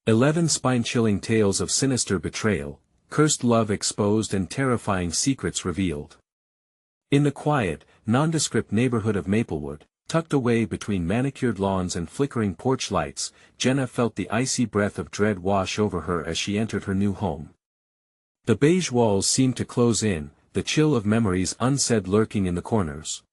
11 spine-chilling tales of sinister betrayal, cursed love exposed and terrifying secrets revealed. In the quiet, nondescript neighborhood of Maplewood, tucked away between manicured lawns and flickering porch lights, Jenna felt the icy breath of dread wash over her as she entered her new home. The beige walls seemed to close in, the chill of memories unsaid lurking in the corners.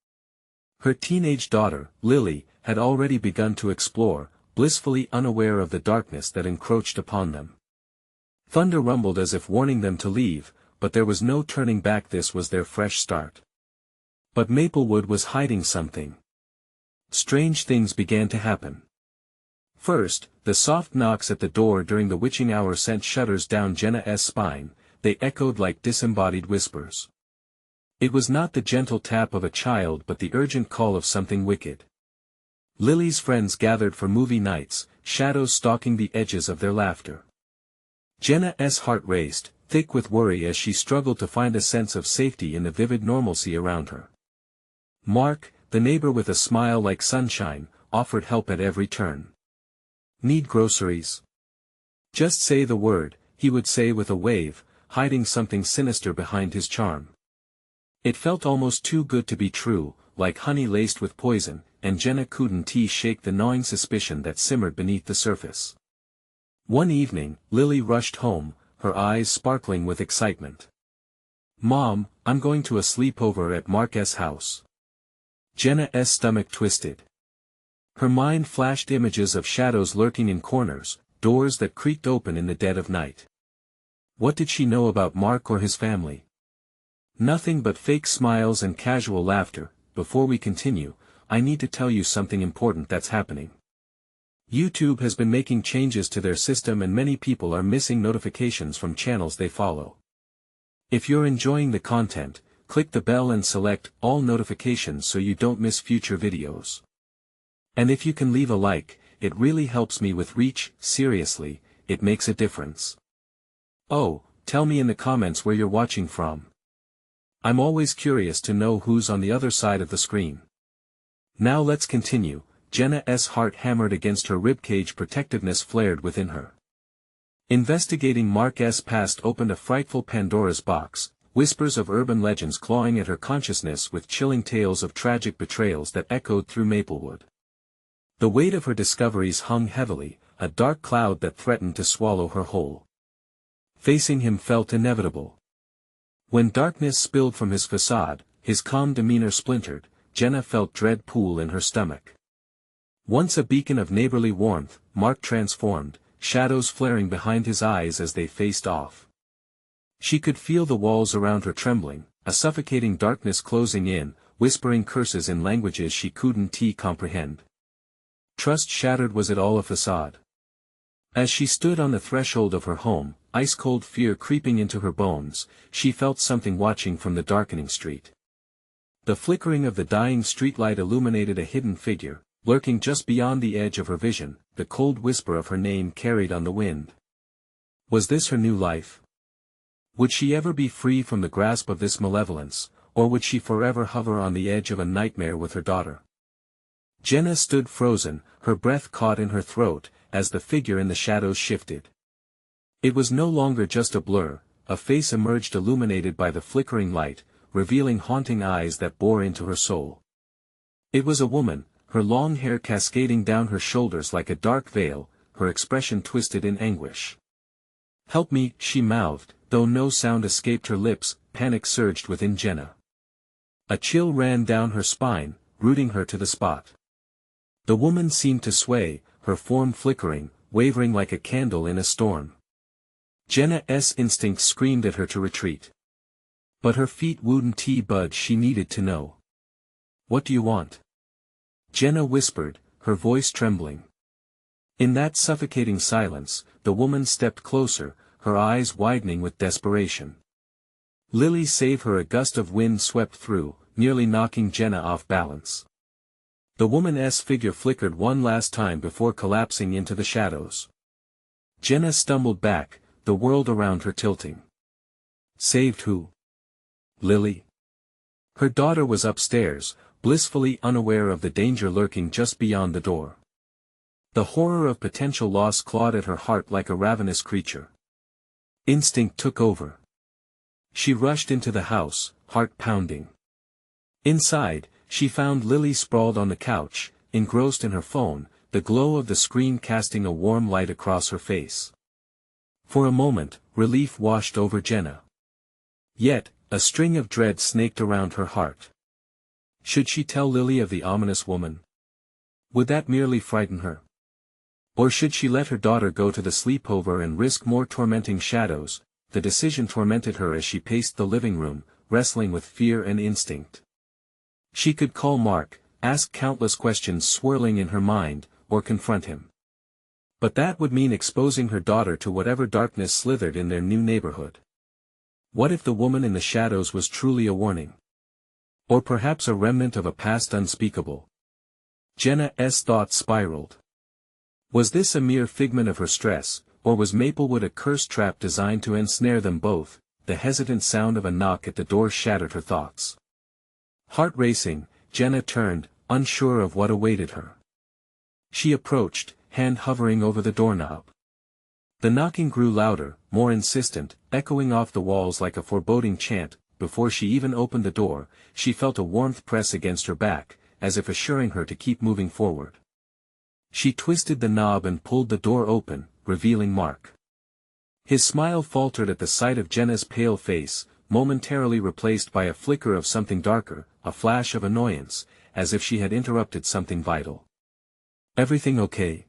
Her teenage daughter, Lily, had already begun to explore, blissfully unaware of the darkness that encroached upon them. Thunder rumbled as if warning them to leave, but there was no turning back. This was their fresh start. But Maplewood was hiding something. Strange things began to happen. First, the soft knocks at the door during the witching hour sent shudders down Jenna's spine. They echoed like disembodied whispers. It was not the gentle tap of a child but the urgent call of something wicked. Lily's friends gathered for movie nights, shadows stalking the edges of their laughter. Jenna's heart raced, thick with worry as she struggled to find a sense of safety in the vivid normalcy around her. Mark, the neighbor with a smile like sunshine, offered help at every turn. "Need groceries?" "Just say the word," he would say with a wave, hiding something sinister behind his charm. It felt almost too good to be true, like honey laced with poison, and Jenna couldn't shake the gnawing suspicion that simmered beneath the surface. One evening, Lily rushed home, her eyes sparkling with excitement. "Mom, I'm going to a sleepover at Mark's house." Jenna's stomach twisted. Her mind flashed images of shadows lurking in corners, doors that creaked open in the dead of night. What did she know about Mark or his family? Nothing but fake smiles and casual laughter. "Before we continue, I need to tell you something important that's happening. YouTube has been making changes to their system and many people are missing notifications from channels they follow. If you're enjoying the content, click the bell and select all notifications so you don't miss future videos. And if you can leave a like, it really helps me with reach. Seriously, it makes a difference. Oh, tell me in the comments where you're watching from. I'm always curious to know who's on the other side of the screen. Now let's continue. Jenna's heart hammered against her ribcage. Protectiveness flared within her. Investigating Mark's past opened a frightful Pandora's box, whispers of urban legends clawing at her consciousness with chilling tales of tragic betrayals that echoed through Maplewood. The weight of her discoveries hung heavily, a dark cloud that threatened to swallow her whole. Facing him felt inevitable. When darkness spilled from his facade, his calm demeanor splintered, Jenna felt dread pool in her stomach. Once a beacon of neighborly warmth, Mark transformed, shadows flaring behind his eyes as they faced off. She could feel the walls around her trembling, a suffocating darkness closing in, whispering curses in languages she couldn't comprehend. Trust shattered. Was it all a facade? As she stood on the threshold of her home, ice-cold fear creeping into her bones, she felt something watching from the darkening street. The flickering of the dying streetlight illuminated a hidden figure, lurking just beyond the edge of her vision, the cold whisper of her name carried on the wind. Was this her new life? Would she ever be free from the grasp of this malevolence, or would she forever hover on the edge of a nightmare with her daughter? Jenna stood frozen, her breath caught in her throat, as the figure in the shadows shifted. It was no longer just a blur, a face emerged illuminated by the flickering light, revealing haunting eyes that bore into her soul. It was a woman, her long hair cascading down her shoulders like a dark veil, her expression twisted in anguish. "Help me," she mouthed, though no sound escaped her lips. Panic surged within Jenna. A chill ran down her spine, rooting her to the spot. The woman seemed to sway, her form flickering, wavering like a candle in a storm. Jenna's instincts screamed at her to retreat. But her feet wouldn't budge. She needed to know. "What do you want?" Jenna whispered, her voice trembling. In that suffocating silence, the woman stepped closer, her eyes widening with desperation. Lily, save her! A gust of wind swept through, nearly knocking Jenna off balance. The woman's figure flickered one last time before collapsing into the shadows. Jenna stumbled back, the world around her tilting. Saved who? Lily? Her daughter was upstairs, blissfully unaware of the danger lurking just beyond the door. The horror of potential loss clawed at her heart like a ravenous creature. Instinct took over. She rushed into the house, heart pounding. Inside, she found Lily sprawled on the couch, engrossed in her phone, the glow of the screen casting a warm light across her face. For a moment, relief washed over Jenna. Yet, a string of dread snaked around her heart. Should she tell Lily of the ominous woman? Would that merely frighten her? Or should she let her daughter go to the sleepover and risk more tormenting shadows? The decision tormented her as she paced the living room, wrestling with fear and instinct. She could call Mark, ask countless questions swirling in her mind, or confront him. But that would mean exposing her daughter to whatever darkness slithered in their new neighborhood. What if the woman in the shadows was truly a warning? Or perhaps a remnant of a past unspeakable? Jenna's thoughts spiraled. Was this a mere figment of her stress, or was Maplewood a cursed trap designed to ensnare them both? The hesitant sound of a knock at the door shattered her thoughts. Heart racing, Jenna turned, unsure of what awaited her. She approached, hand hovering over the doorknob. The knocking grew louder, more insistent, echoing off the walls like a foreboding chant. Before she even opened the door, she felt a warmth press against her back, as if assuring her to keep moving forward. She twisted the knob and pulled the door open, revealing Mark. His smile faltered at the sight of Jenna's pale face, momentarily replaced by a flicker of something darker, a flash of annoyance, as if she had interrupted something vital. "Everything okay?"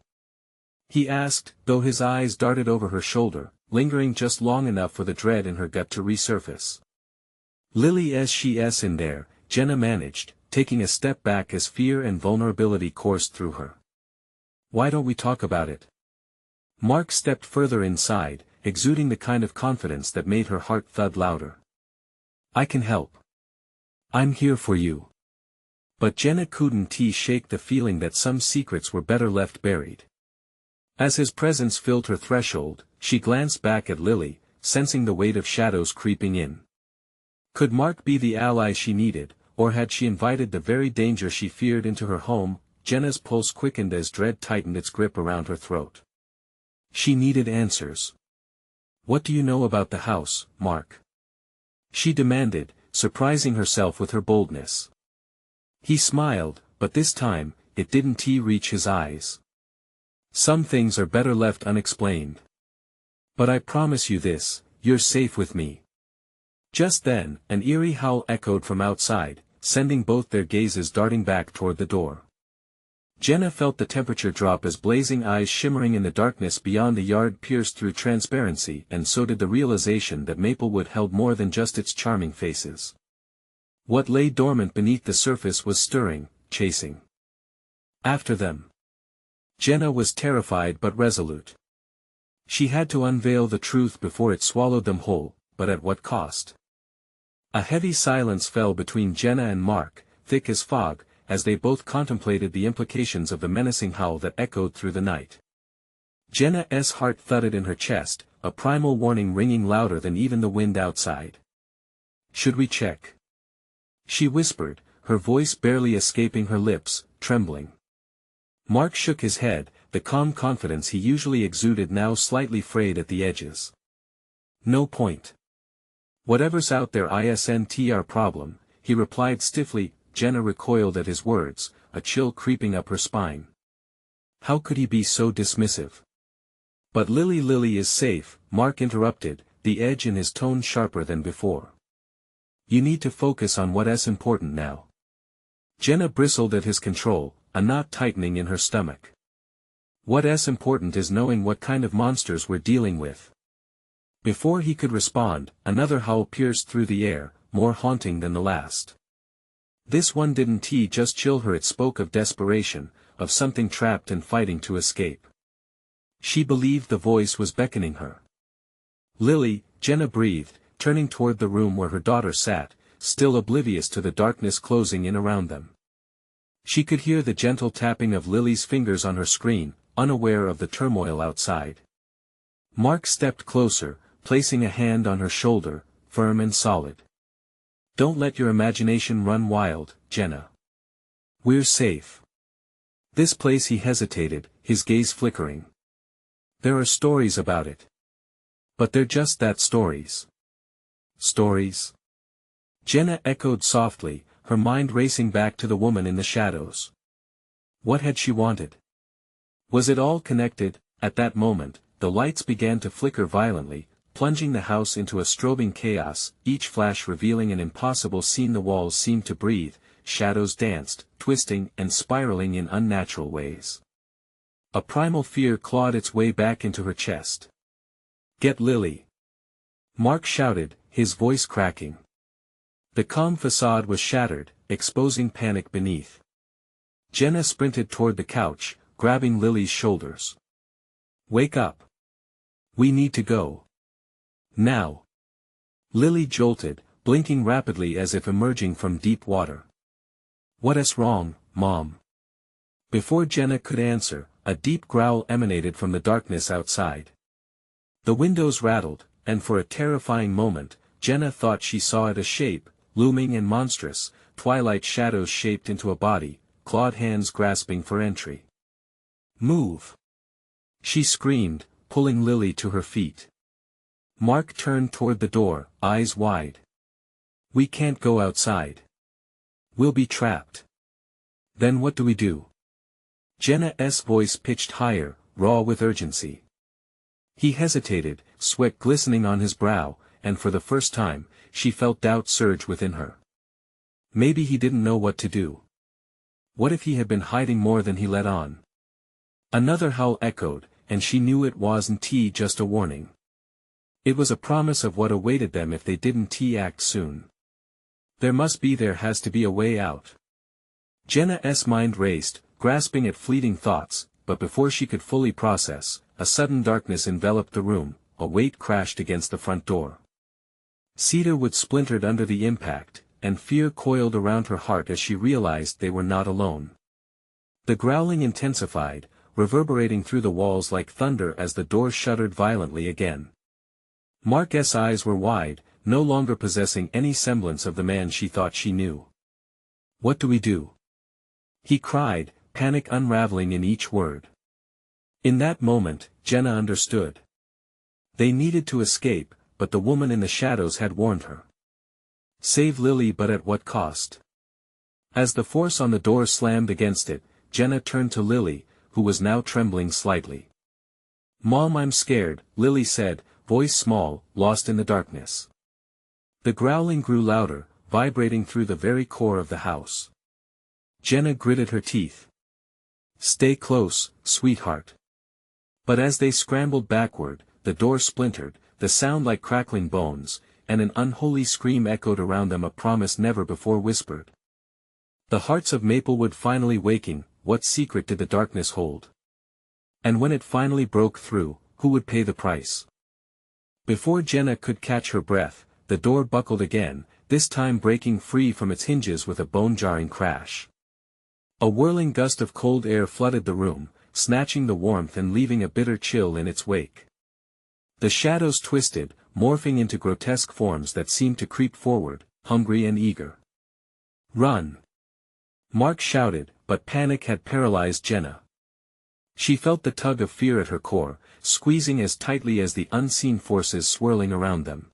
he asked, though his eyes darted over her shoulder, lingering just long enough for the dread in her gut to resurface. "Lily, she's in there," Jenna managed, taking a step back as fear and vulnerability coursed through her. "Why don't we talk about it?" Mark stepped further inside, exuding the kind of confidence that made her heart thud louder. "I can help. I'm here for you." But Jenna couldn't shake the feeling that some secrets were better left buried. As his presence filled her threshold, she glanced back at Lily, sensing the weight of shadows creeping in. Could Mark be the ally she needed, or had she invited the very danger she feared into her home? Jenna's pulse quickened as dread tightened its grip around her throat. She needed answers. "What do you know about the house, Mark?" she demanded, surprising herself with her boldness. He smiled, but this time, it didn't reach his eyes. "Some things are better left unexplained. But I promise you this, you're safe with me." Just then, an eerie howl echoed from outside, sending both their gazes darting back toward the door. Jenna felt the temperature drop as blazing eyes shimmering in the darkness beyond the yard pierced through transparency, and so did the realization that Maplewood held more than just its charming faces. What lay dormant beneath the surface was stirring, chasing after them. Jenna was terrified but resolute. She had to unveil the truth before it swallowed them whole, but at what cost? A heavy silence fell between Jenna and Mark, thick as fog, as they both contemplated the implications of the menacing howl that echoed through the night. Jenna's heart thudded in her chest, a primal warning ringing louder than even the wind outside. "Should we check?" she whispered, her voice barely escaping her lips, trembling. Mark shook his head, the calm confidence he usually exuded now slightly frayed at the edges. "No point. Whatever's out there isn't our problem," he replied stiffly. Jenna recoiled at his words, a chill creeping up her spine. How could he be so dismissive? "But Lily is safe," Mark interrupted, the edge in his tone sharper than before. "You need to focus on what's important now." Jenna bristled at his control, a knot tightening in her stomach. "What's important is knowing what kind of monsters we're dealing with." Before he could respond, another howl pierced through the air, more haunting than the last. This one didn't just chill her, it spoke of desperation, of something trapped and fighting to escape. She believed the voice was beckoning her. "Lily," Jenna breathed, turning toward the room where her daughter sat, still oblivious to the darkness closing in around them. She could hear the gentle tapping of Lily's fingers on her screen, unaware of the turmoil outside. Mark stepped closer, placing a hand on her shoulder, firm and solid. "Don't let your imagination run wild, Jenna. We're safe." This place, he hesitated, his gaze flickering. There are stories about it. But they're just that, stories. Stories? Jenna echoed softly, her mind racing back to the woman in the shadows. What had she wanted? Was it all connected? At that moment, the lights began to flicker violently, plunging the house into a strobing chaos, each flash revealing an impossible scene. The walls seemed to breathe, shadows danced, twisting and spiraling in unnatural ways. A primal fear clawed its way back into her chest. "Get Lily!" Mark shouted, his voice cracking. The calm facade was shattered, exposing panic beneath. Jenna sprinted toward the couch, grabbing Lily's shoulders. "Wake up! We need to go. Now!" Lily jolted, blinking rapidly as if emerging from deep water. "What's wrong, Mom?" Before Jenna could answer, a deep growl emanated from the darkness outside. The windows rattled, and for a terrifying moment, Jenna thought she saw it, a shape, looming and monstrous, twilight shadows shaped into a body, clawed hands grasping for entry. "Move!" she screamed, pulling Lily to her feet. Mark turned toward the door, eyes wide. "We can't go outside. We'll be trapped." "Then what do we do?" Jenna's voice pitched higher, raw with urgency. He hesitated, sweat glistening on his brow, and for the first time, she felt doubt surge within her. Maybe he didn't know what to do. What if he had been hiding more than he let on? Another howl echoed, and she knew it wasn't just a warning. It was a promise of what awaited them if they didn't act soon. There has to be a way out. Jenna's mind raced, grasping at fleeting thoughts, but before she could fully process, a sudden darkness enveloped the room, a weight crashed against the front door. Cedar wood splintered under the impact, and fear coiled around her heart as she realized they were not alone. The growling intensified, reverberating through the walls like thunder as the door shuddered violently again. Mark's eyes were wide, no longer possessing any semblance of the man she thought she knew. "What do we do?" he cried, panic unraveling in each word. In that moment, Jenna understood. They needed to escape, but the woman in the shadows had warned her. Save Lily, but at what cost? As the force on the door slammed against it, Jenna turned to Lily, who was now trembling slightly. "Mom, I'm scared," Lily said, voice small, lost in the darkness. The growling grew louder, vibrating through the very core of the house. Jenna gritted her teeth. "Stay close, sweetheart." But as they scrambled backward, the door splintered, the sound like crackling bones, and an unholy scream echoed around them, a promise never before whispered. The hearts of Maplewood finally waking, what secret did the darkness hold? And when it finally broke through, who would pay the price? Before Jenna could catch her breath, the door buckled again, this time breaking free from its hinges with a bone-jarring crash. A whirling gust of cold air flooded the room, snatching the warmth and leaving a bitter chill in its wake. The shadows twisted, morphing into grotesque forms that seemed to creep forward, hungry and eager. "Run!" Mark shouted, but panic had paralyzed Jenna. She felt the tug of fear at her core, squeezing as tightly as the unseen forces swirling around them.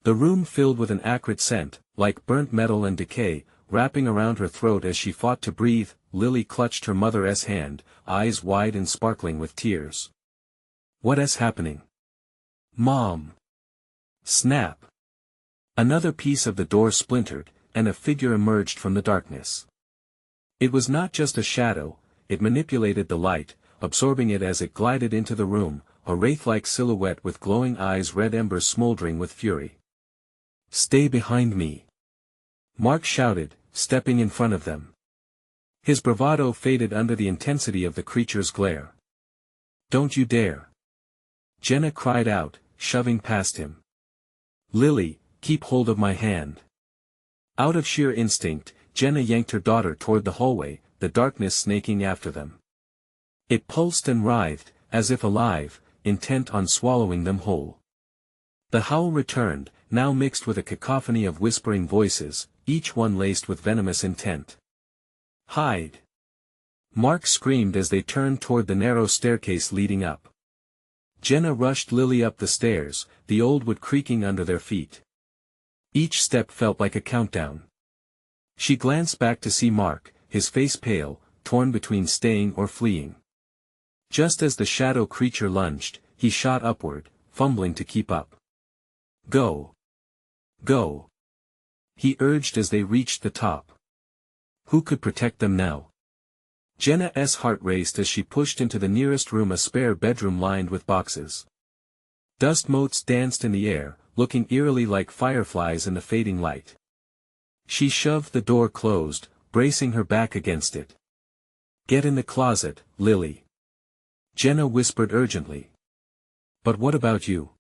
The room filled with an acrid scent, like burnt metal and decay, wrapping around her throat as she fought to breathe. Lily clutched her mother's hand, eyes wide and sparkling with tears. "What's happening?" "Mom!" Snap! Another piece of the door splintered, and a figure emerged from the darkness. It was not just a shadow, it manipulated the light, absorbing it as it glided into the room, a wraith-like silhouette with glowing eyes, red embers smoldering with fury. "Stay behind me!" Mark shouted, stepping in front of them. His bravado faded under the intensity of the creature's glare. "Don't you dare!" Jenna cried out, shoving past him. "Lily, keep hold of my hand." Out of sheer instinct, Jenna yanked her daughter toward the hallway, the darkness snaking after them. It pulsed and writhed, as if alive, intent on swallowing them whole. The howl returned, now mixed with a cacophony of whispering voices, each one laced with venomous intent. "Hide! Mark screamed as they turned toward the narrow staircase leading up. Jenna rushed Lily up the stairs, the old wood creaking under their feet. Each step felt like a countdown. She glanced back to see Mark, his face pale, torn between staying or fleeing. Just as the shadow creature lunged, he shot upward, fumbling to keep up. "Go! Go!" he urged as they reached the top. Who could protect them now? Jenna's heart raced as she pushed into the nearest room, a spare bedroom lined with boxes. Dust motes danced in the air, looking eerily like fireflies in the fading light. She shoved the door closed, bracing her back against it. "Get in the closet, Lily," Jenna whispered urgently. "But what about you?"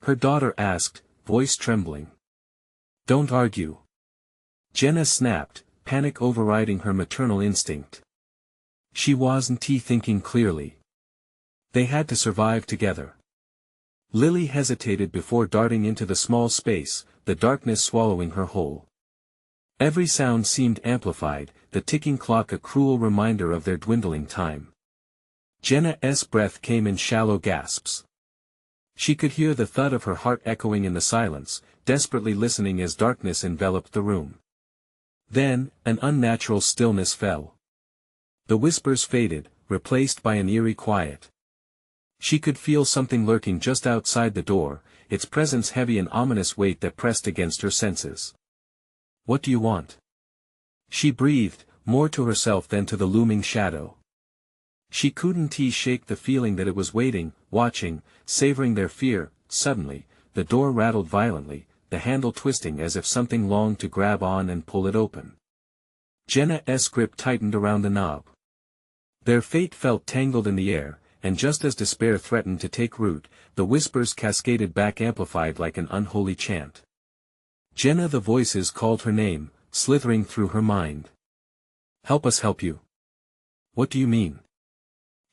her daughter asked, voice trembling. "Don't argue," Jenna snapped, panic overriding her maternal instinct. She wasn't thinking clearly. They had to survive together. Lily hesitated before darting into the small space, the darkness swallowing her whole. Every sound seemed amplified, the ticking clock a cruel reminder of their dwindling time. Jenna's breath came in shallow gasps. She could hear the thud of her heart echoing in the silence, desperately listening as darkness enveloped the room. Then, an unnatural stillness fell. The whispers faded, replaced by an eerie quiet. She could feel something lurking just outside the door, its presence heavy and ominous weight that pressed against her senses. "What do you want?" she breathed, more to herself than to the looming shadow. She couldn't shake the feeling that it was waiting, watching, savoring their fear. Suddenly, the door rattled violently, the handle twisting as if something longed to grab on and pull it open. Jenna's grip tightened around the knob. Their fate felt tangled in the air, and just as despair threatened to take root, the whispers cascaded back, amplified like an unholy chant. Jenna, the voices called her name, slithering through her mind. "Help us help you." "What do you mean?"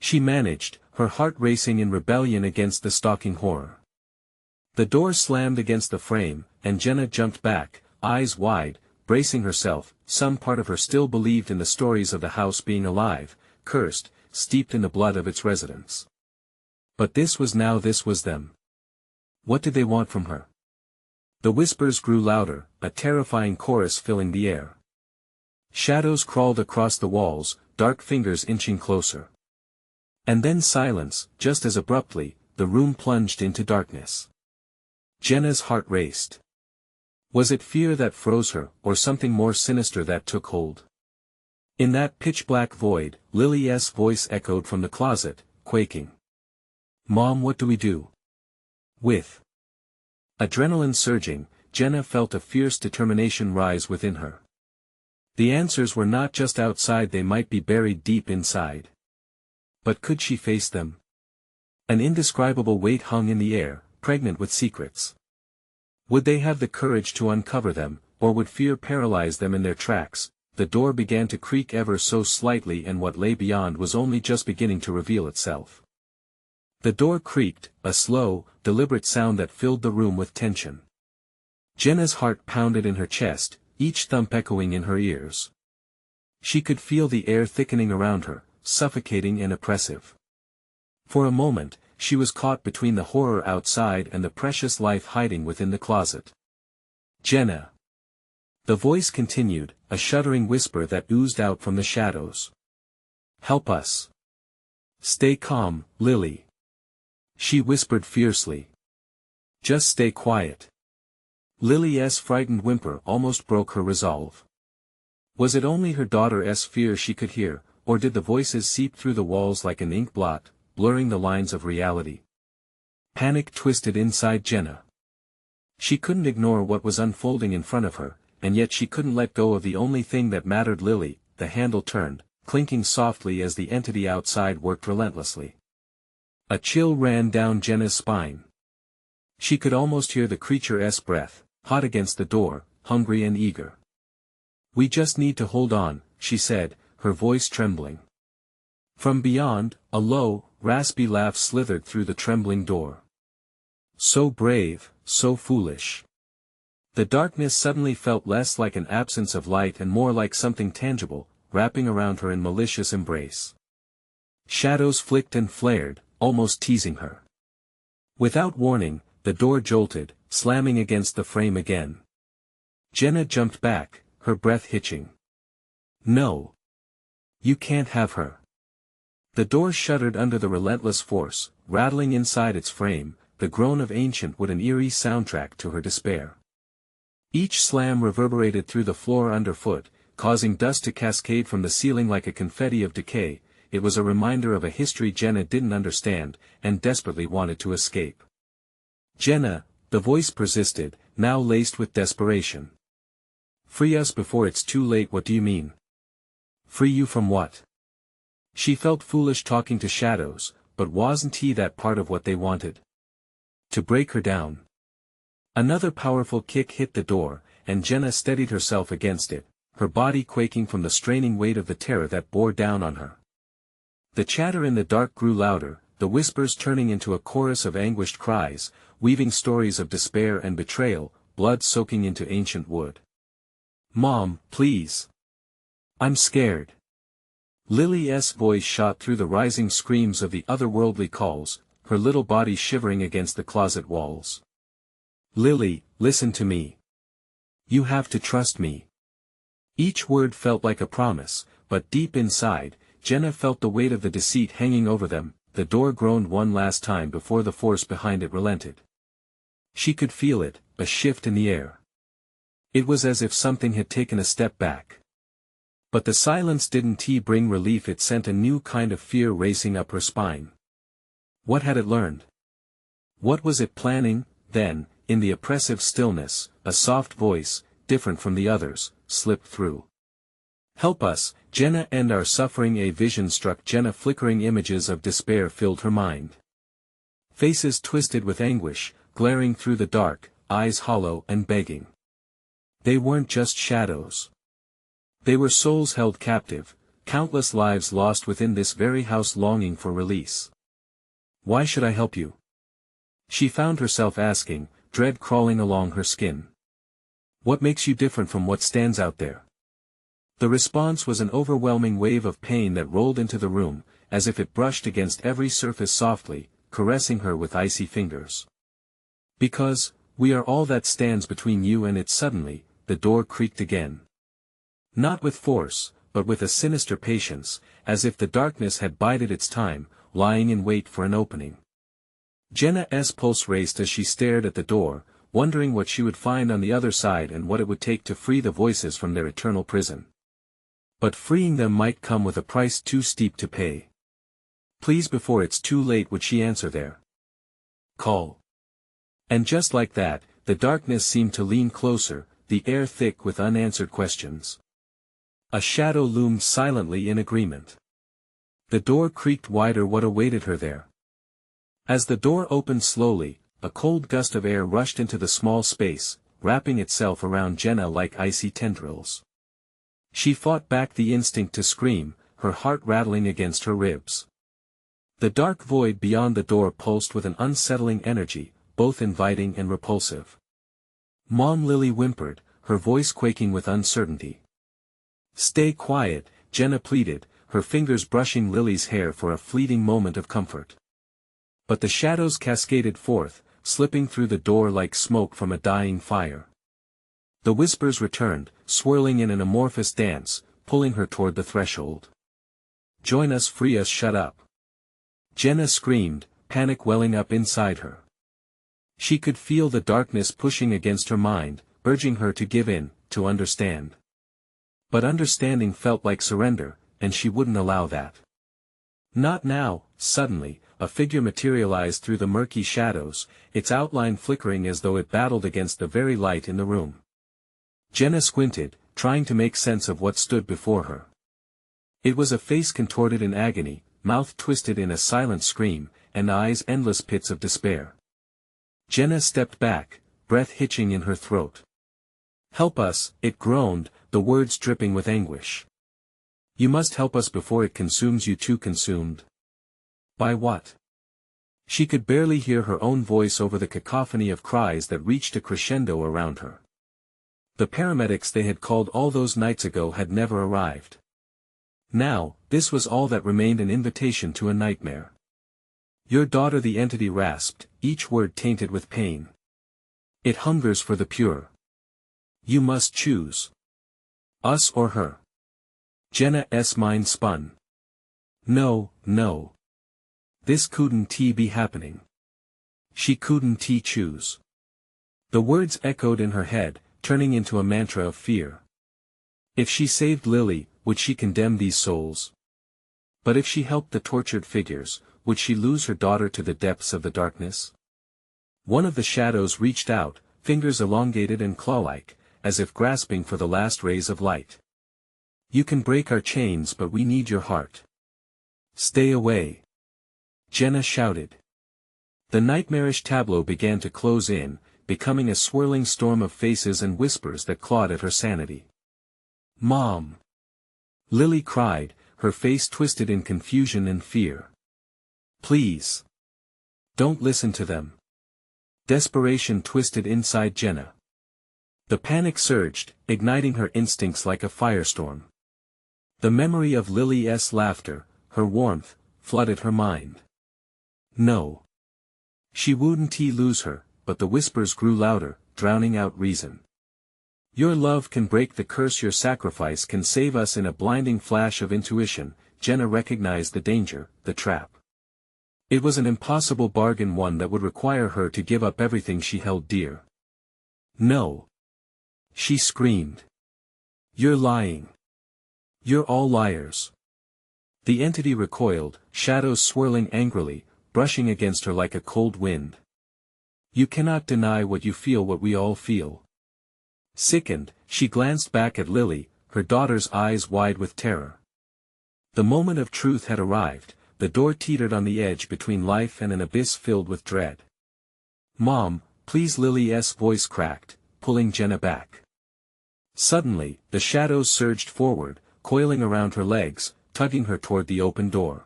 she managed, her heart racing in rebellion against the stalking horror. The door slammed against the frame, and Jenna jumped back, eyes wide, bracing herself. Some part of her still believed in the stories of the house being alive, cursed, steeped in the blood of its residents. But this was them. What did they want from her? The whispers grew louder, a terrifying chorus filling the air. Shadows crawled across the walls, dark fingers inching closer. And then silence, just as abruptly, the room plunged into darkness. Jenna's heart raced. Was it fear that froze her, or something more sinister that took hold? In that pitch-black void, Lily's voice echoed from the closet, quaking. "Mom, what do we do?" With adrenaline surging, Jenna felt a fierce determination rise within her. The answers were not just outside, they might be buried deep inside. But could she face them? An indescribable weight hung in the air, pregnant with secrets. Would they have the courage to uncover them, or would fear paralyze them in their tracks? The door began to creak ever so slightly, and what lay beyond was only just beginning to reveal itself. The door creaked, a slow, deliberate sound that filled the room with tension. Jenna's heart pounded in her chest, each thump echoing in her ears. She could feel the air thickening around her, suffocating and oppressive. For a moment, she was caught between the horror outside and the precious life hiding within the closet. "Jenna!" the voice continued, a shuddering whisper that oozed out from the shadows. "Help us." "Stay calm, Lily," she whispered fiercely. "Just stay quiet." Lily's frightened whimper almost broke her resolve. Was it only her daughter's fear she could hear, or did the voices seep through the walls like an ink blot, blurring the lines of reality? Panic twisted inside Jenna. She couldn't ignore what was unfolding in front of her, and yet she couldn't let go of the only thing that mattered. Lily. The handle turned, clinking softly as the entity outside worked relentlessly. A chill ran down Jenna's spine. She could almost hear the creature's breath, hot against the door, hungry and eager. "We just need to hold on," she said, her voice trembling. From beyond, a low, raspy laugh slithered through the trembling door. "So brave, so foolish." The darkness suddenly felt less like an absence of light and more like something tangible, wrapping around her in malicious embrace. Shadows flicked and flared, almost teasing her. Without warning, the door jolted, slamming against the frame again. Jenna jumped back, her breath hitching. No. You can't have her. The door shuddered under the relentless force, rattling inside its frame, the groan of ancient wood an eerie soundtrack to her despair. Each slam reverberated through the floor underfoot, causing dust to cascade from the ceiling like a confetti of decay. It was a reminder of a history Jenna didn't understand, and desperately wanted to escape. Jenna, the voice persisted, now laced with desperation. Free us before it's too late. What do you mean? Free you from what? She felt foolish talking to shadows, but wasn't he that part of what they wanted? To break her down. Another powerful kick hit the door, and Jenna steadied herself against it, her body quaking from the straining weight of the terror that bore down on her. The chatter in the dark grew louder, the whispers turning into a chorus of anguished cries, weaving stories of despair and betrayal, blood soaking into ancient wood. Mom, please. I'm scared. Lily's voice shot through the rising screams of the otherworldly calls, her little body shivering against the closet walls. Lily, listen to me. You have to trust me. Each word felt like a promise, but deep inside, Jenna felt the weight of the deceit hanging over them. The door groaned one last time before the force behind it relented. She could feel it, a shift in the air. It was as if something had taken a step back. But the silence didn't bring relief, it sent a new kind of fear racing up her spine. What had it learned? What was it planning? Then, in the oppressive stillness, a soft voice, different from the others, slipped through. Help us, Jenna, end our suffering. A vision struck Jenna. Flickering images of despair filled her mind. Faces twisted with anguish, glaring through the dark, eyes hollow and begging. They weren't just shadows. They were souls held captive, countless lives lost within this very house longing for release. Why should I help you? She found herself asking, dread crawling along her skin. What makes you different from what stands out there? The response was an overwhelming wave of pain that rolled into the room, as if it brushed against every surface softly, caressing her with icy fingers. Because, we are all that stands between you and it. Suddenly, the door creaked again. Not with force, but with a sinister patience, as if the darkness had bided its time, lying in wait for an opening. Jenna's pulse raced as she stared at the door, wondering what she would find on the other side and what it would take to free the voices from their eternal prison. But freeing them might come with a price too steep to pay. Please, before it's too late, would she answer their call? And just like that, the darkness seemed to lean closer, the air thick with unanswered questions. A shadow loomed silently in agreement. The door creaked wider. What awaited her there? As the door opened slowly, a cold gust of air rushed into the small space, wrapping itself around Jenna like icy tendrils. She fought back the instinct to scream, her heart rattling against her ribs. The dark void beyond the door pulsed with an unsettling energy, both inviting and repulsive. Mom, Lily whimpered, her voice quaking with uncertainty. Stay quiet, Jenna pleaded, her fingers brushing Lily's hair for a fleeting moment of comfort. But the shadows cascaded forth, slipping through the door like smoke from a dying fire. The whispers returned, swirling in an amorphous dance, pulling her toward the threshold. Join us, free us, shut up. Jenna screamed, panic welling up inside her. She could feel the darkness pushing against her mind, urging her to give in, to understand. But understanding felt like surrender, and she wouldn't allow that. Not now. Suddenly, a figure materialized through the murky shadows, its outline flickering as though it battled against the very light in the room. Jenna squinted, trying to make sense of what stood before her. It was a face contorted in agony, mouth twisted in a silent scream, and eyes endless pits of despair. Jenna stepped back, breath hitching in her throat. Help us, it groaned, the words dripping with anguish. You must help us before it consumes you too. Consumed? By what? She could barely hear her own voice over the cacophony of cries that reached a crescendo around her. The paramedics they had called all those nights ago had never arrived. Now, this was all that remained, an invitation to a nightmare. Your daughter, the entity rasped, each word tainted with pain. It hungers for the pure. You must choose. Us or her. Jenna's mind spun. No, no. This couldn't be happening. She couldn't choose. The words echoed in her head, turning into a mantra of fear. If she saved Lily, would she condemn these souls? But if she helped the tortured figures, would she lose her daughter to the depths of the darkness? One of the shadows reached out, fingers elongated and claw-like, as if grasping for the last rays of light. You can break our chains, but we need your heart. Stay away. Jenna shouted. The nightmarish tableau began to close in, becoming a swirling storm of faces and whispers that clawed at her sanity. Mom! Lily cried, her face twisted in confusion and fear. Please! Don't listen to them. Desperation twisted inside Jenna. The panic surged, igniting her instincts like a firestorm. The memory of Lily's laughter, her warmth, flooded her mind. No. She wouldn't lose her, but the whispers grew louder, drowning out reason. Your love can break the curse, your sacrifice can save us. In a blinding flash of intuition, Jenna recognized the danger, the trap. It was an impossible bargain, one that would require her to give up everything she held dear. No. She screamed. You're lying. You're all liars. The entity recoiled, shadows swirling angrily, brushing against her like a cold wind. You cannot deny what you feel, what we all feel. Sickened, she glanced back at Lily, her daughter's eyes wide with terror. The moment of truth had arrived, the door teetered on the edge between life and an abyss filled with dread. Mom, please, Lily's voice cracked, pulling Jenna back. Suddenly, the shadows surged forward, coiling around her legs, tugging her toward the open door.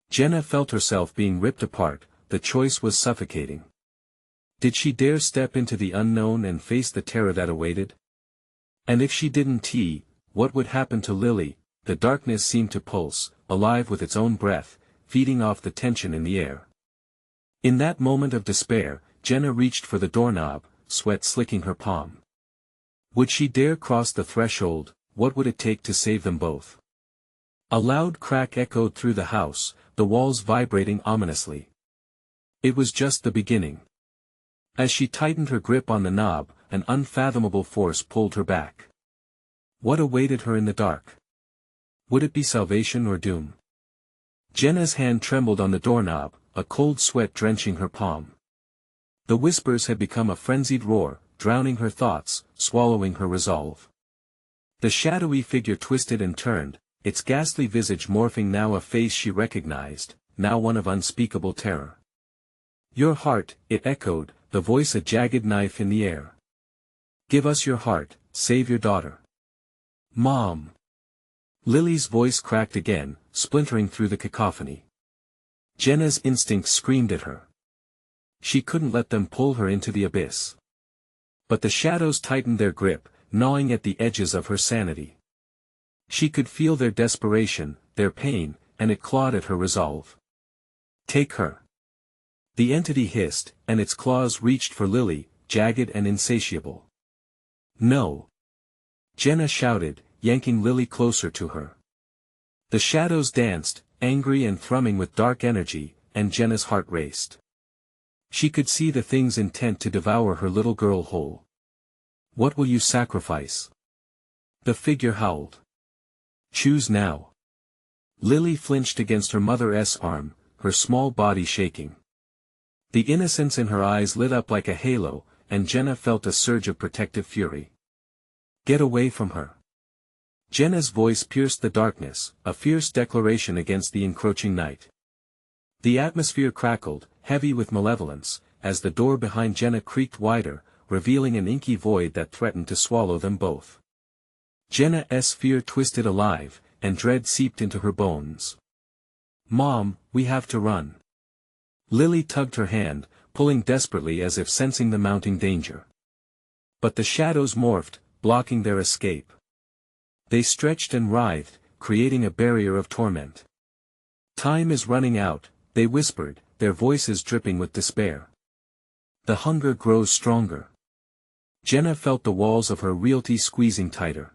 Jenna felt herself being ripped apart, the choice was suffocating. Did she dare step into the unknown and face the terror that awaited? And if she didn't, what would happen to Lily? The darkness seemed to pulse, alive with its own breath, feeding off the tension in the air. In that moment of despair, Jenna reached for the doorknob, sweat slicking her palm. Would she dare cross the threshold? What would it take to save them both? A loud crack echoed through the house, the walls vibrating ominously. It was just the beginning. As she tightened her grip on the knob, an unfathomable force pulled her back. What awaited her in the dark? Would it be salvation or doom? Jenna's hand trembled on the doorknob, a cold sweat drenching her palm. The whispers had become a frenzied roar, drowning her thoughts, swallowing her resolve. The shadowy figure twisted and turned, its ghastly visage morphing, now a face she recognized, now one of unspeakable terror. Your heart, it echoed, the voice a jagged knife in the air. Give us your heart, save your daughter. Mom! Lily's voice cracked again, splintering through the cacophony. Jenna's instincts screamed at her. She couldn't let them pull her into the abyss. But the shadows tightened their grip, gnawing at the edges of her sanity. She could feel their desperation, their pain, and it clawed at her resolve. Take her. The entity hissed, and its claws reached for Lily, jagged and insatiable. No! Jenna shouted, yanking Lily closer to her. The shadows danced, angry and thrumming with dark energy, and Jenna's heart raced. She could see the things intent to devour her little girl whole. What will you sacrifice? The figure howled. Choose now. Lily flinched against her mother's arm, her small body shaking. The innocence in her eyes lit up like a halo, and Jenna felt a surge of protective fury. Get away from her. Jenna's voice pierced the darkness, a fierce declaration against the encroaching night. The atmosphere crackled, heavy with malevolence, as the door behind Jenna creaked wider, revealing an inky void that threatened to swallow them both. Jenna's fear twisted alive, and dread seeped into her bones. Mom, we have to run. Lily tugged her hand, pulling desperately as if sensing the mounting danger. But the shadows morphed, blocking their escape. They stretched and writhed, creating a barrier of torment. "Time is running out," they whispered, their voices dripping with despair. The hunger grows stronger. Jenna felt the walls of her reality squeezing tighter.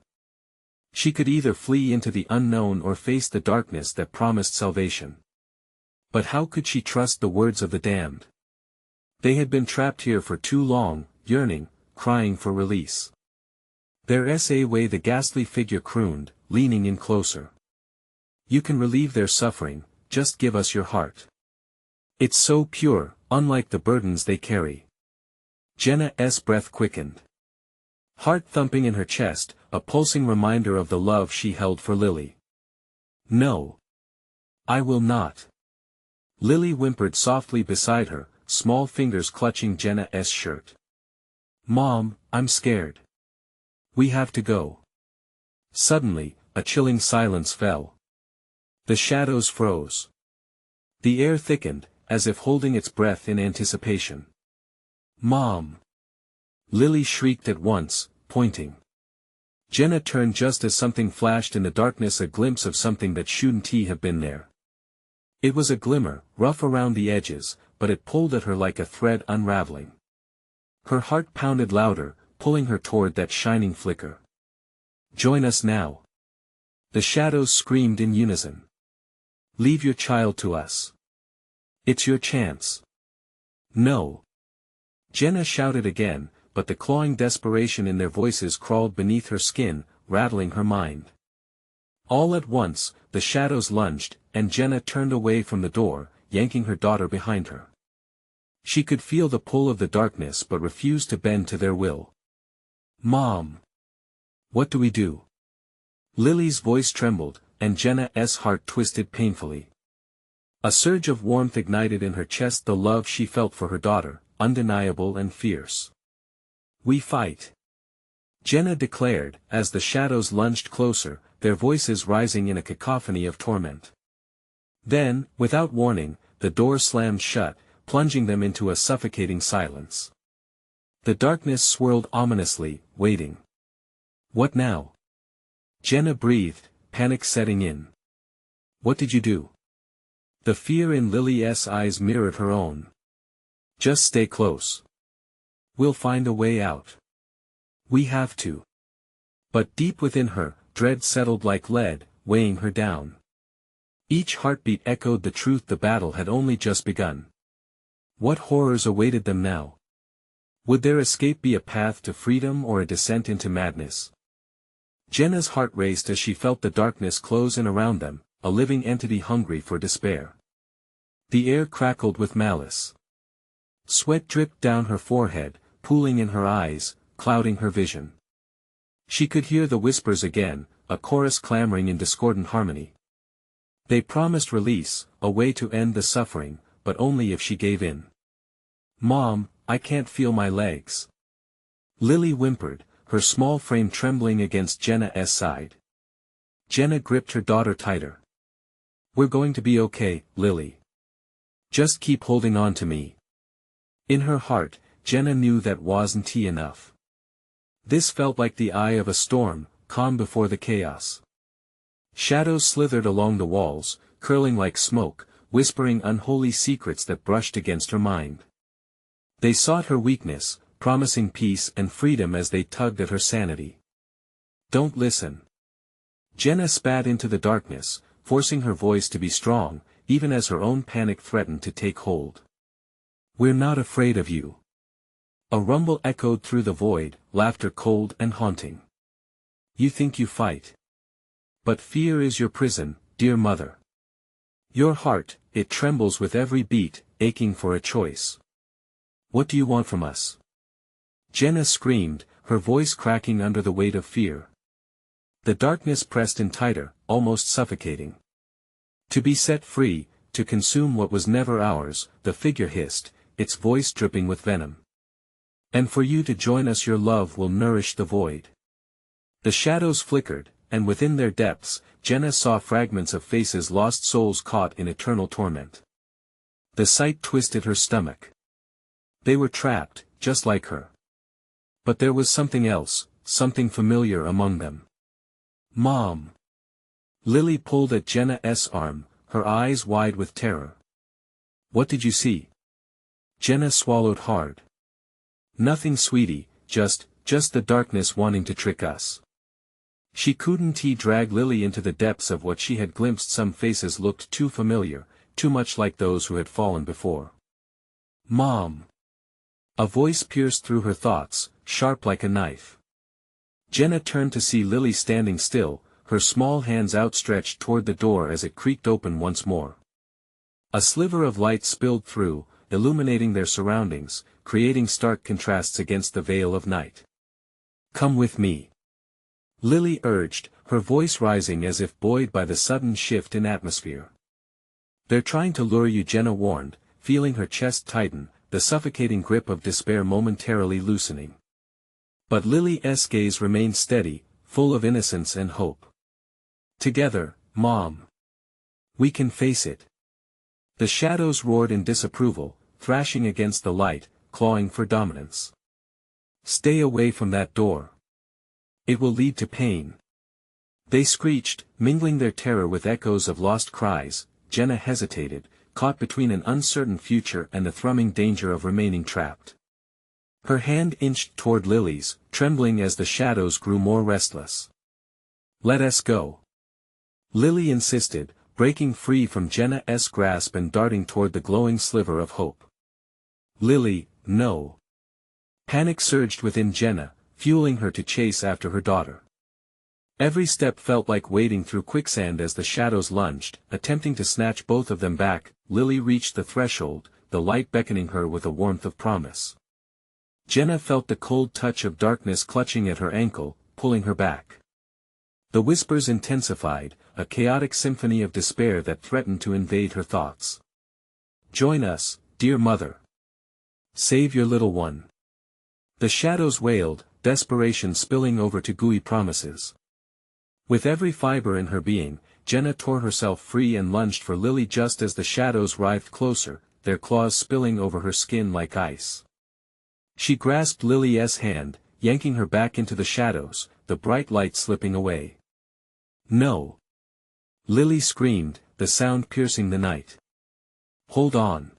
She could either flee into the unknown or face the darkness that promised salvation. But how could she trust the words of the damned? They had been trapped here for too long, yearning, crying for release. "Their way," the ghastly figure crooned, leaning in closer. "You can relieve their suffering, just give us your heart. It's so pure, unlike the burdens they carry." Jenna's breath quickened. Heart thumping in her chest, a pulsing reminder of the love she held for Lily. "No. I will not." Lily whimpered softly beside her, small fingers clutching Jenna's shirt. "Mom, I'm scared. We have to go." Suddenly, a chilling silence fell. The shadows froze. The air thickened, as if holding its breath in anticipation. "Mom!" Lily shrieked at once, pointing. Jenna turned just as something flashed in the darkness, a glimpse of something that shouldn't have been there. It was a glimmer, rough around the edges, but it pulled at her like a thread unraveling. Her heart pounded louder, pulling her toward that shining flicker. "Join us now." The shadows screamed in unison. "Leave your child to us. It's your chance." "No." Jenna shouted again, but the clawing desperation in their voices crawled beneath her skin, rattling her mind. All at once, the shadows lunged, and Jenna turned away from the door, yanking her daughter behind her. She could feel the pull of the darkness but refused to bend to their will. "Mom! What do we do?" Lily's voice trembled, and Jenna's heart twisted painfully. A surge of warmth ignited in her chest, the love she felt for her daughter, undeniable and fierce. "We fight," Jenna declared, as the shadows lunged closer, their voices rising in a cacophony of torment. Then, without warning, the door slammed shut, plunging them into a suffocating silence. The darkness swirled ominously, waiting. "What now?" Jenna breathed, panic setting in. "What did you do?" The fear in Lily's eyes mirrored her own. "Just stay close. We'll find a way out. We have to." But deep within her, dread settled like lead, weighing her down. Each heartbeat echoed the truth: the battle had only just begun. What horrors awaited them now? Would their escape be a path to freedom or a descent into madness? Jenna's heart raced as she felt the darkness close in around them, a living entity hungry for despair. The air crackled with malice. Sweat dripped down her forehead, pooling in her eyes, clouding her vision. She could hear the whispers again, a chorus clamoring in discordant harmony. They promised release, a way to end the suffering, but only if she gave in. "Mom, I can't feel my legs." Lily whimpered, her small frame trembling against Jenna's side. Jenna gripped her daughter tighter. "We're going to be okay, Lily. Just keep holding on to me." In her heart, Jenna knew that wasn't enough. This felt like the eye of a storm, calm before the chaos. Shadows slithered along the walls, curling like smoke, whispering unholy secrets that brushed against her mind. They sought her weakness, promising peace and freedom as they tugged at her sanity. "Don't listen." Jenna spat into the darkness, forcing her voice to be strong, even as her own panic threatened to take hold. "We're not afraid of you." A rumble echoed through the void, laughter cold and haunting. "You think you fight. But fear is your prison, dear mother. Your heart, it trembles with every beat, aching for a choice. What do you want from us?" Jenna screamed, her voice cracking under the weight of fear. The darkness pressed in tighter, almost suffocating. "To be set free, to consume what was never ours," the figure hissed, its voice dripping with venom. "And for you to join us, your love will nourish the void." The shadows flickered, and within their depths, Jenna saw fragments of faces, lost souls caught in eternal torment. The sight twisted her stomach. They were trapped, just like her. But there was something else, something familiar among them. "Mom!" Lily pulled at Jenna's arm, her eyes wide with terror. What did you see? Jenna swallowed hard. Nothing, sweetie, just the darkness wanting to trick us. She couldn't drag Lily into the depths of what she had glimpsed. Some faces looked too familiar, too much like those who had fallen before. Mom! A voice pierced through her thoughts, sharp like a knife. Jenna turned to see Lily standing still, her small hands outstretched toward the door as it creaked open once more. A sliver of light spilled through, illuminating their surroundings, creating stark contrasts against the veil of night. Come with me. Lily urged, her voice rising as if buoyed by the sudden shift in atmosphere. They're trying to lure you, Jenna warned, feeling her chest tighten, the suffocating grip of despair momentarily loosening. But Lily's gaze remained steady, full of innocence and hope. Together, Mom. We can face it. The shadows roared in disapproval, thrashing against the light, clawing for dominance. Stay away from that door. It will lead to pain. They screeched, mingling their terror with echoes of lost cries. Jenna hesitated, caught between an uncertain future and the thrumming danger of remaining trapped. Her hand inched toward Lily's, trembling as the shadows grew more restless. Let us go. Lily insisted, breaking free from Jenna's grasp and darting toward the glowing sliver of hope. Lily, no. Panic surged within Jenna, fueling her to chase after her daughter. Every step felt like wading through quicksand as the shadows lunged, attempting to snatch both of them back. Lily reached the threshold, the light beckoning her with a warmth of promise. Jenna felt the cold touch of darkness clutching at her ankle, pulling her back. The whispers intensified, a chaotic symphony of despair that threatened to invade her thoughts. Join us, dear mother. Save your little one. The shadows wailed, desperation spilling over to gooey promises. With every fiber in her being, Jenna tore herself free and lunged for Lily just as the shadows writhed closer, their claws spilling over her skin like ice. She grasped Lily's hand, yanking her back into the shadows, the bright light slipping away. No! Lily screamed, the sound piercing the night. Hold on!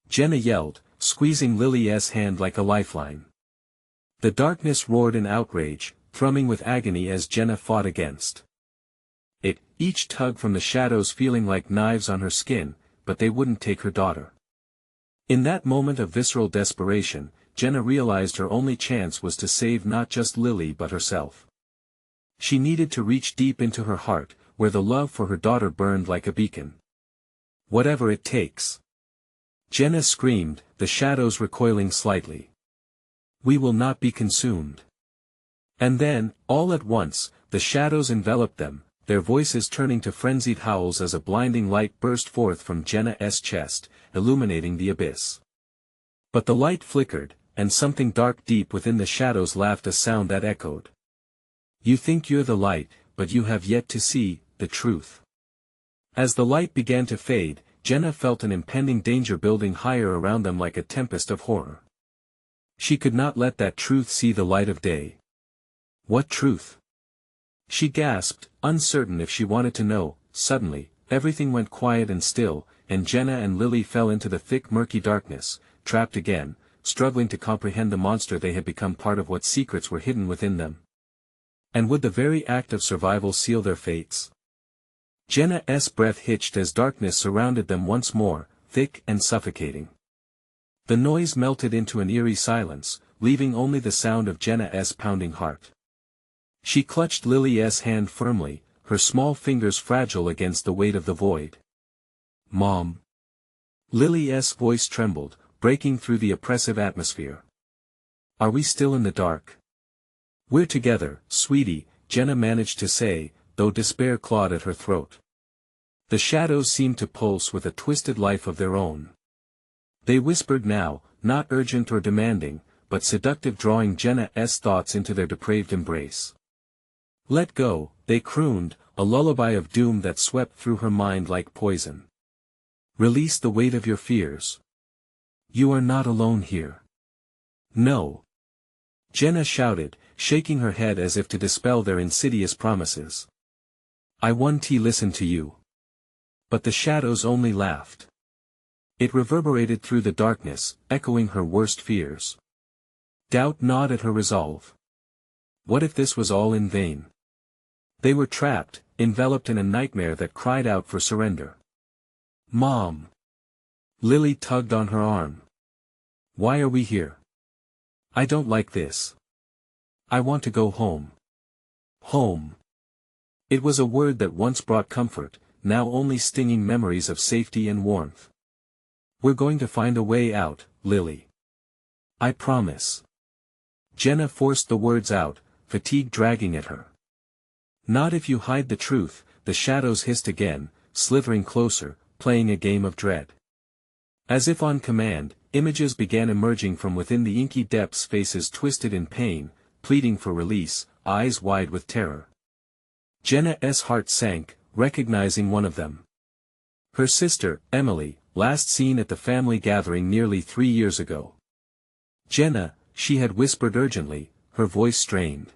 Jenna yelled, squeezing Lily's hand like a lifeline. The darkness roared in outrage, thrumming with agony as Jenna fought against it, each tug from the shadows feeling like knives on her skin, but they wouldn't take her daughter. In that moment of visceral desperation, Jenna realized her only chance was to save not just Lily but herself. She needed to reach deep into her heart, where the love for her daughter burned like a beacon. Whatever it takes. Jenna screamed, the shadows recoiling slightly. We will not be consumed. And then, all at once, the shadows enveloped them, their voices turning to frenzied howls as a blinding light burst forth from Jenna's chest, illuminating the abyss. But the light flickered, and something dark deep within the shadows laughed, a sound that echoed. You think you're the light, but you have yet to see the truth. As the light began to fade, Jenna felt an impending danger building higher around them like a tempest of horror. She could not let that truth see the light of day. What truth? She gasped, uncertain if she wanted to know. Suddenly, everything went quiet and still, and Jenna and Lily fell into the thick murky darkness, trapped again, struggling to comprehend the monster they had become. Part of what secrets were hidden within them. And would the very act of survival seal their fates? Jenna's breath hitched as darkness surrounded them once more, thick and suffocating. The noise melted into an eerie silence, leaving only the sound of Jenna's pounding heart. She clutched Lily's hand firmly, her small fingers fragile against the weight of the void. Mom. Lily's voice trembled, breaking through the oppressive atmosphere. Are we still in the dark? We're together, sweetie, Jenna managed to say, though despair clawed at her throat. The shadows seemed to pulse with a twisted life of their own. They whispered now, not urgent or demanding, but seductive, drawing Jenna's thoughts into their depraved embrace. Let go, they crooned, a lullaby of doom that swept through her mind like poison. Release the weight of your fears. You are not alone here. No. Jenna shouted, shaking her head as if to dispel their insidious promises. I want to listen to you. But the shadows only laughed. It reverberated through the darkness, echoing her worst fears. Doubt gnawed at her resolve. What if this was all in vain? They were trapped, enveloped in a nightmare that cried out for surrender. Mom! Lily tugged on her arm. Why are we here? I don't like this. I want to go home. Home. It was a word that once brought comfort, now only stinging memories of safety and warmth. We're going to find a way out, Lily. I promise. Jenna forced the words out, fatigue dragging at her. Not if you hide the truth, the shadows hissed again, slithering closer, playing a game of dread. As if on command, images began emerging from within the inky depths, faces twisted in pain, pleading for release, eyes wide with terror. Jenna's heart sank, recognizing one of them. Her sister, Emily, last seen at the family gathering nearly 3 years ago. Jenna, she had whispered urgently, her voice strained.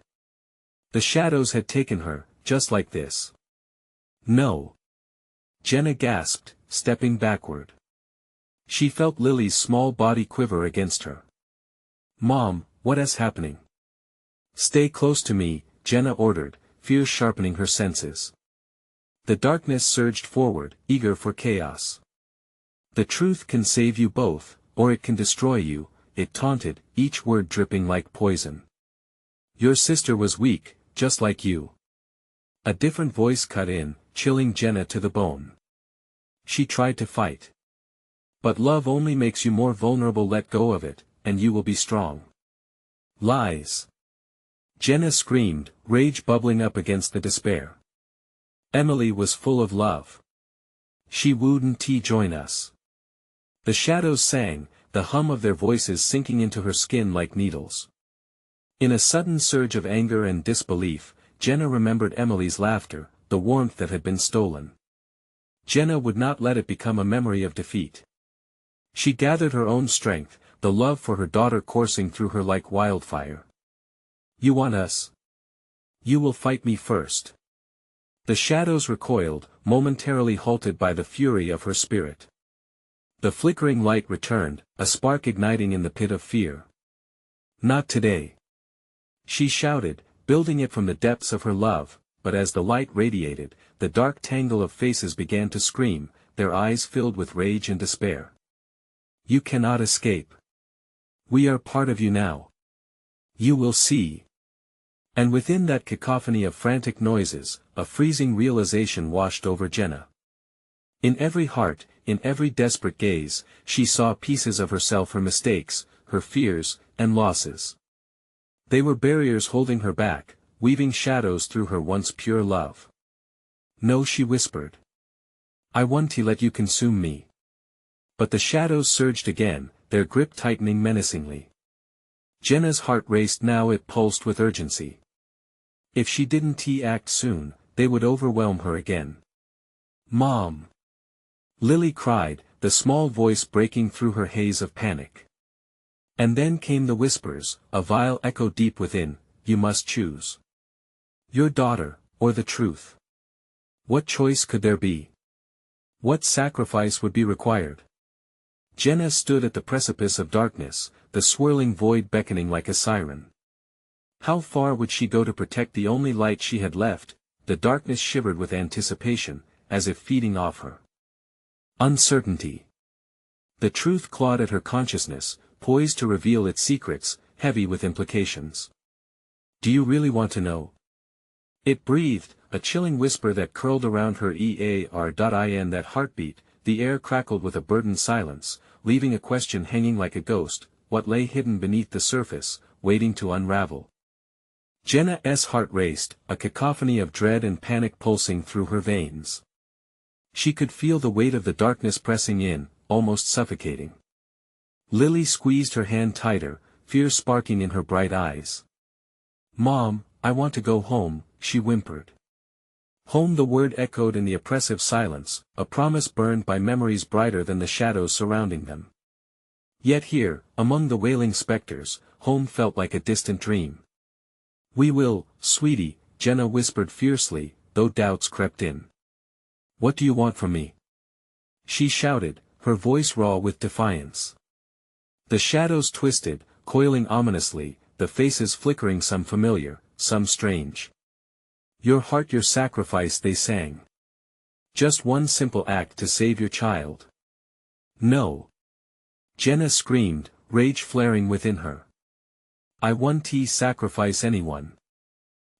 The shadows had taken her, just like this. No. Jenna gasped, stepping backward. She felt Lily's small body quiver against her. Mom, what is happening? Stay close to me, Jenna ordered, fear sharpening her senses. The darkness surged forward, eager for chaos. The truth can save you both, or it can destroy you, it taunted, each word dripping like poison. Your sister was weak, just like you. A different voice cut in, chilling Jenna to the bone. She tried to fight. But love only makes you more vulnerable. Let go of it, and you will be strong. Lies. Jenna screamed, rage bubbling up against the despair. Emily was full of love. She wouldn't join us. The shadows sang, the hum of their voices sinking into her skin like needles. In a sudden surge of anger and disbelief, Jenna remembered Emily's laughter, the warmth that had been stolen. Jenna would not let it become a memory of defeat. She gathered her own strength, the love for her daughter coursing through her like wildfire. You want us? You will fight me first. The shadows recoiled, momentarily halted by the fury of her spirit. The flickering light returned, a spark igniting in the pit of fear. Not today. She shouted, building it from the depths of her love, but as the light radiated, the dark tangle of faces began to scream, their eyes filled with rage and despair. You cannot escape. We are part of you now. You will see. And within that cacophony of frantic noises, a freezing realization washed over Jenna. In every heart, in every desperate gaze, she saw pieces of herself, her mistakes, her fears, and losses. They were barriers holding her back, weaving shadows through her once pure love. No, she whispered. I want to let you consume me. But the shadows surged again, their grip tightening menacingly. Jenna's heart raced now, it pulsed with urgency. If she didn't act soon, they would overwhelm her again. Mom! Lily cried, the small voice breaking through her haze of panic. And then came the whispers, a vile echo deep within, you must choose. Your daughter, or the truth. What choice could there be? What sacrifice would be required? Jenna stood at the precipice of darkness, the swirling void beckoning like a siren. How far would she go to protect the only light she had left? The darkness shivered with anticipation, as if feeding off her. Uncertainty. The truth clawed at her consciousness, poised to reveal its secrets, heavy with implications. Do you really want to know? It breathed, a chilling whisper that curled around her ear. That heartbeat, the air crackled with a burdened silence, leaving a question hanging like a ghost, what lay hidden beneath the surface, waiting to unravel. Jenna's heart raced, a cacophony of dread and panic pulsing through her veins. She could feel the weight of the darkness pressing in, almost suffocating. Lily squeezed her hand tighter, fear sparking in her bright eyes. Mom, I want to go home, she whimpered. Home, the word echoed in the oppressive silence, a promise burned by memories brighter than the shadows surrounding them. Yet here, among the wailing specters, home felt like a distant dream. We will, sweetie, Jenna whispered fiercely, though doubts crept in. "What do you want from me?" she shouted, her voice raw with defiance. The shadows twisted, coiling ominously, the faces flickering, some familiar, some strange. "Your heart, your sacrifice," they sang. "Just one simple act to save your child." "No!" Jenna screamed, rage flaring within her. "I won't sacrifice anyone.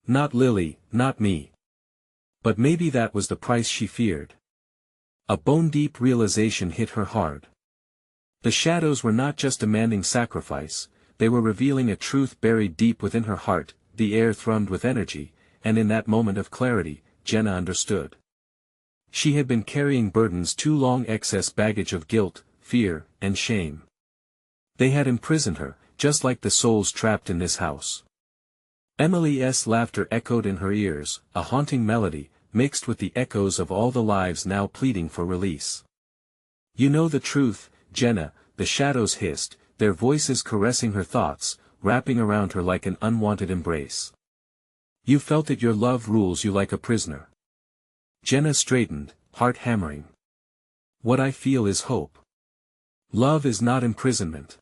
Not Lily, not me." But maybe that was the price she feared. A bone-deep realization hit her hard. The shadows were not just demanding sacrifice, they were revealing a truth buried deep within her heart. The air thrummed with energy, and in that moment of clarity, Jenna understood. She had been carrying burdens too long, excess baggage of guilt, fear, and shame. They had imprisoned her, just like the souls trapped in this house. Emily's laughter echoed in her ears, a haunting melody, mixed with the echoes of all the lives now pleading for release. "You know the truth, Jenna," the shadows hissed, their voices caressing her thoughts, wrapping around her like an unwanted embrace. "You felt it, your love rules you like a prisoner." Jenna straightened, heart hammering. "What I feel is hope. Love is not imprisonment."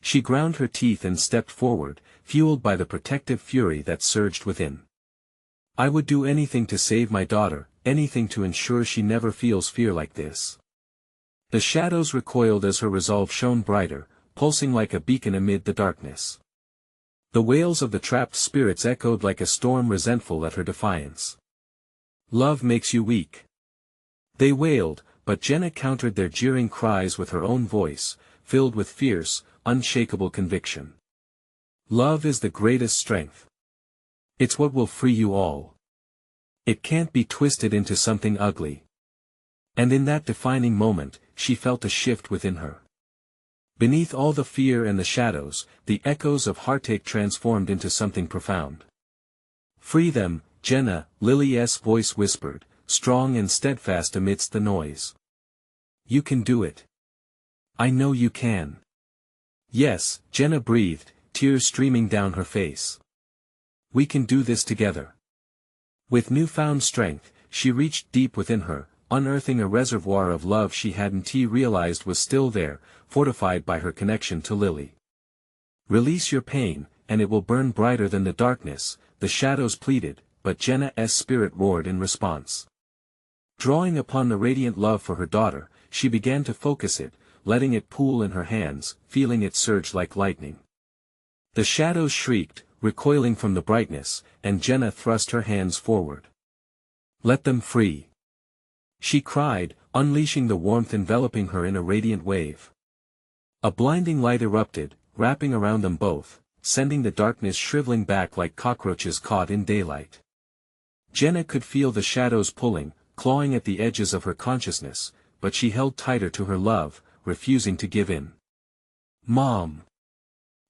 She ground her teeth and stepped forward, fueled by the protective fury that surged within. "I would do anything to save my daughter, anything to ensure she never feels fear like this." The shadows recoiled as her resolve shone brighter, pulsing like a beacon amid the darkness. The wails of the trapped spirits echoed like a storm, resentful at her defiance. "Love makes you weak," they wailed, but Jenna countered their jeering cries with her own voice, filled with fierce, unshakable conviction. "Love is the greatest strength. It's what will free you all. It can't be twisted into something ugly." And in that defining moment, she felt a shift within her. Beneath all the fear and the shadows, the echoes of heartache transformed into something profound. "Free them, Jenna," Lily's voice whispered, strong and steadfast amidst the noise. "You can do it. I know you can." "Yes," Jenna breathed, tears streaming down her face. "We can do this together." With newfound strength, she reached deep within her, unearthing a reservoir of love she hadn't realized was still there, fortified by her connection to Lily. "Release your pain, and it will burn brighter than the darkness," the shadows pleaded, but Jenna's spirit roared in response. Drawing upon the radiant love for her daughter, she began to focus it, letting it pool in her hands, feeling it surge like lightning. The shadows shrieked, recoiling from the brightness, and Jenna thrust her hands forward. "Let them free," she cried, unleashing the warmth enveloping her in a radiant wave. A blinding light erupted, wrapping around them both, sending the darkness shriveling back like cockroaches caught in daylight. Jenna could feel the shadows pulling, clawing at the edges of her consciousness, but she held tighter to her love, refusing to give in. "Mom!"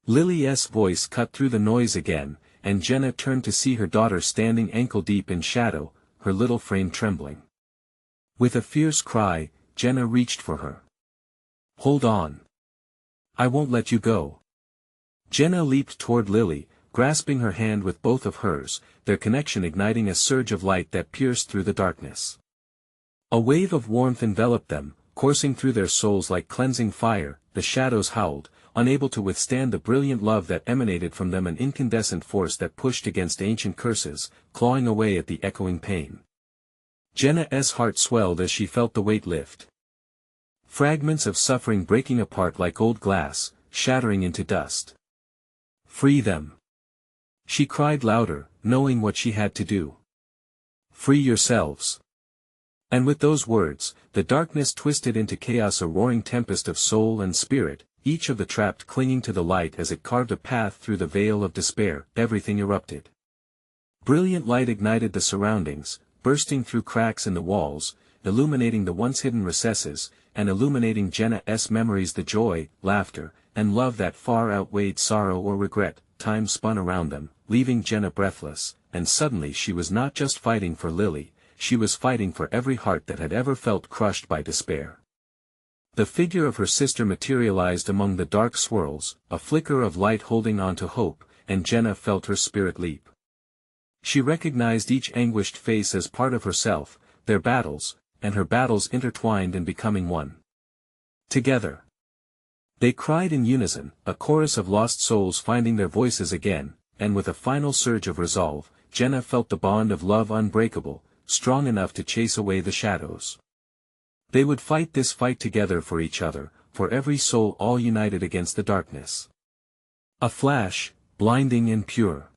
Lily's voice cut through the noise again, and Jenna turned to see her daughter standing ankle-deep in shadow, her little frame trembling. With a fierce cry, Jenna reached for her. "Hold on. I won't let you go." Jenna leaped toward Lily, grasping her hand with both of hers, their connection igniting a surge of light that pierced through the darkness. A wave of warmth enveloped them, coursing through their souls like cleansing fire. The shadows howled, unable to withstand the brilliant love that emanated from them, an incandescent force that pushed against ancient curses, clawing away at the echoing pain. Jenna's heart swelled as she felt the weight lift. Fragments of suffering breaking apart like old glass, shattering into dust. "Free them!" she cried louder, knowing what she had to do. "Free yourselves!" And with those words, the darkness twisted into chaos, a roaring tempest of soul and spirit, each of the trapped clinging to the light as it carved a path through the veil of despair. Everything erupted. Brilliant light ignited the surroundings, bursting through cracks in the walls, illuminating the once hidden recesses, and illuminating Jenna's memories. The joy, laughter, and love that far outweighed sorrow or regret. Time spun around them, leaving Jenna breathless, and suddenly she was not just fighting for Lily, she was fighting for every heart that had ever felt crushed by despair. The figure of her sister materialized among the dark swirls, a flicker of light holding on to hope, and Jenna felt her spirit leap. She recognized each anguished face as part of herself, their battles, and her battles intertwined and becoming one. Together. They cried in unison, a chorus of lost souls finding their voices again, and with a final surge of resolve, Jenna felt the bond of love unbreakable, strong enough to chase away the shadows. They would fight this fight together for each other, for every soul all united against the darkness. A flash, blinding and pure.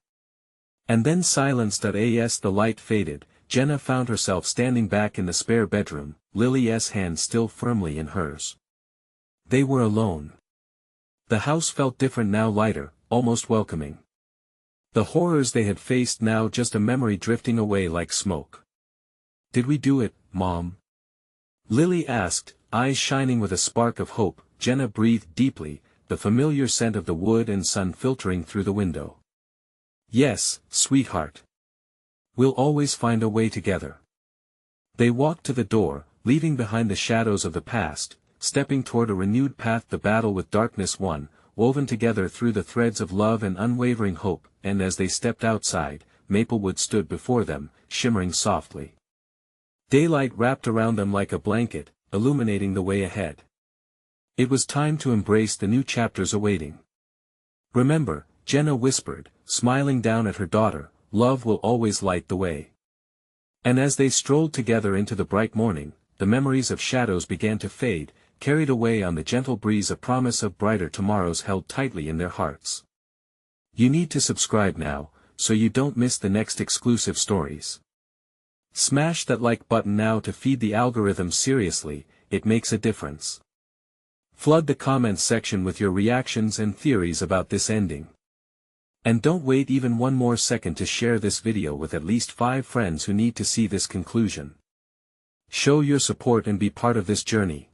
And then silenced as the light faded, Jenna found herself standing back in the spare bedroom, Lily's hand still firmly in hers. They were alone. The house felt different now, lighter, almost welcoming. The horrors they had faced now just a memory drifting away like smoke. "Did we do it, Mom?" Lily asked, eyes shining with a spark of hope. Jenna breathed deeply, the familiar scent of the wood and sun filtering through the window. "Yes, sweetheart. We'll always find a way together." They walked to the door, leaving behind the shadows of the past, stepping toward a renewed path. The battle with darkness won, woven together through the threads of love and unwavering hope, and as they stepped outside, Maplewood stood before them, shimmering softly. Daylight wrapped around them like a blanket, illuminating the way ahead. It was time to embrace the new chapters awaiting. "Remember," Jenna whispered, smiling down at her daughter, "love will always light the way." And as they strolled together into the bright morning, the memories of shadows began to fade, carried away on the gentle breeze. A promise of brighter tomorrows held tightly in their hearts. You need to subscribe now, so you don't miss the next exclusive stories. Smash that like button now to feed the algorithm. Seriously, it makes a difference. Flood the comments section with your reactions and theories about this ending. And don't wait even one more second to share this video with at least 5 friends who need to see this conclusion. Show your support and be part of this journey.